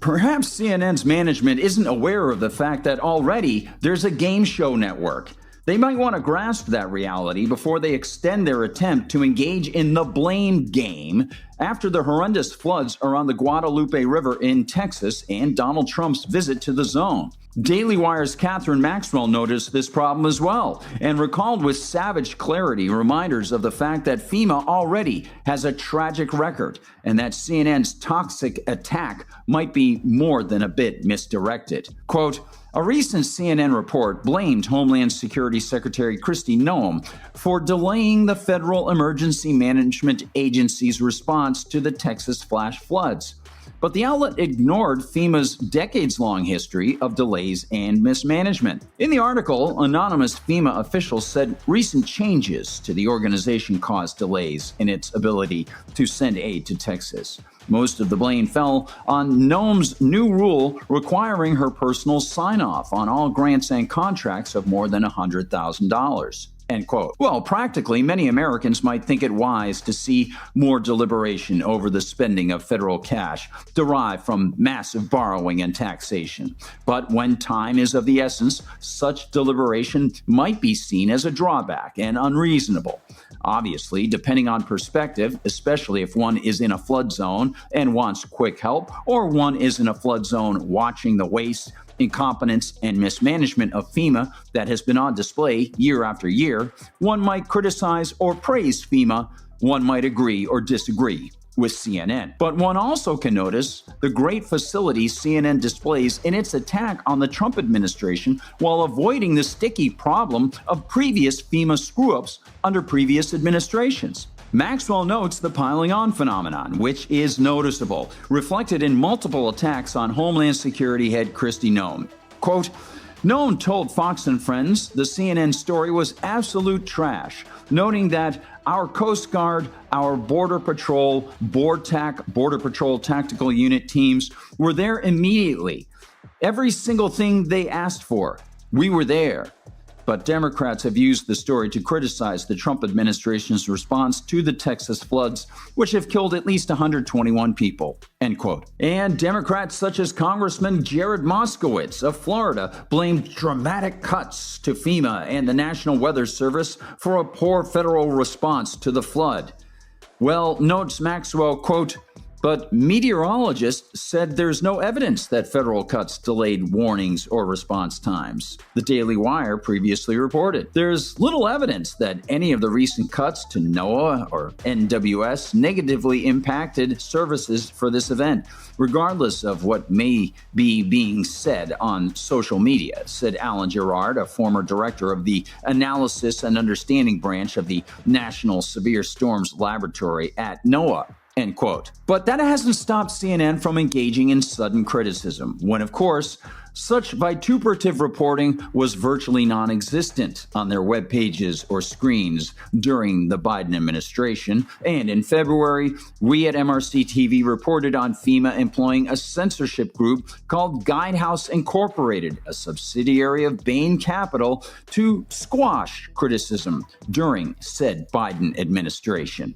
Perhaps CNN's management isn't aware of the fact that already there's a game show network. They might want to grasp that reality before they extend their attempt to engage in the blame game after the horrendous floods around the Guadalupe River in Texas and Donald Trump's visit to the zone. Daily Wire's Catherine Maxwell noticed this problem as well and recalled with savage clarity reminders of the fact that FEMA already has a tragic record and that CNN's toxic attack might be more than a bit misdirected. Quote, a recent CNN report blamed Homeland Security Secretary Kristi Noem for delaying the Federal Emergency Management Agency's response to the Texas flash floods. But the outlet ignored FEMA's decades-long history of delays and mismanagement. In the article, anonymous FEMA officials said recent changes to the organization caused delays in its ability to send aid to Texas. Most of the blame fell on Noem's new rule requiring her personal sign-off on all grants and contracts of more than $100,000. End quote. Well, practically, many Americans might think it wise to see more deliberation over the spending of federal cash derived from massive borrowing and taxation. But when time is of the essence, such deliberation might be seen as a drawback and unreasonable. Obviously, depending on perspective, especially if one is in a flood zone and wants quick help, or one is in a flood zone watching the waste, incompetence, and mismanagement of FEMA that has been on display year after year, one might criticize or praise FEMA, one might agree or disagree with CNN. But one also can notice the great facilities CNN displays in its attack on the Trump administration while avoiding the sticky problem of previous FEMA screw-ups under previous administrations. Maxwell notes the piling on phenomenon, which is noticeable, reflected in multiple attacks on Homeland Security head Kristi Noem. Quote, Noem told Fox and Friends the CNN story was absolute trash, noting that our Coast Guard, our Border Patrol, Border Patrol Tactical Unit teams were there immediately. Every single thing they asked for, we were there. But Democrats have used the story to criticize the Trump administration's response to the Texas floods, which have killed at least 121 people, end quote. And Democrats such as Congressman Jared Moskowitz of Florida blamed dramatic cuts to FEMA and the National Weather Service for a poor federal response to the flood. Well, notes Maxwell, quote, but meteorologists said there's no evidence that federal cuts delayed warnings or response times. The Daily Wire previously reported there's little evidence that any of the recent cuts to NOAA or NWS negatively impacted services for this event, regardless of what may be being said on social media, said Alan Gerard, a former director of the Analysis and Understanding branch of the National Severe Storms Laboratory at NOAA. End quote. But that hasn't stopped CNN from engaging in sudden criticism, when, of course, such vituperative reporting was virtually non-existent on their web pages or screens during the Biden administration. And in February, we at MRC-TV reported on FEMA employing a censorship group called Guidehouse Incorporated, a subsidiary of Bain Capital, to squash criticism during said Biden administration.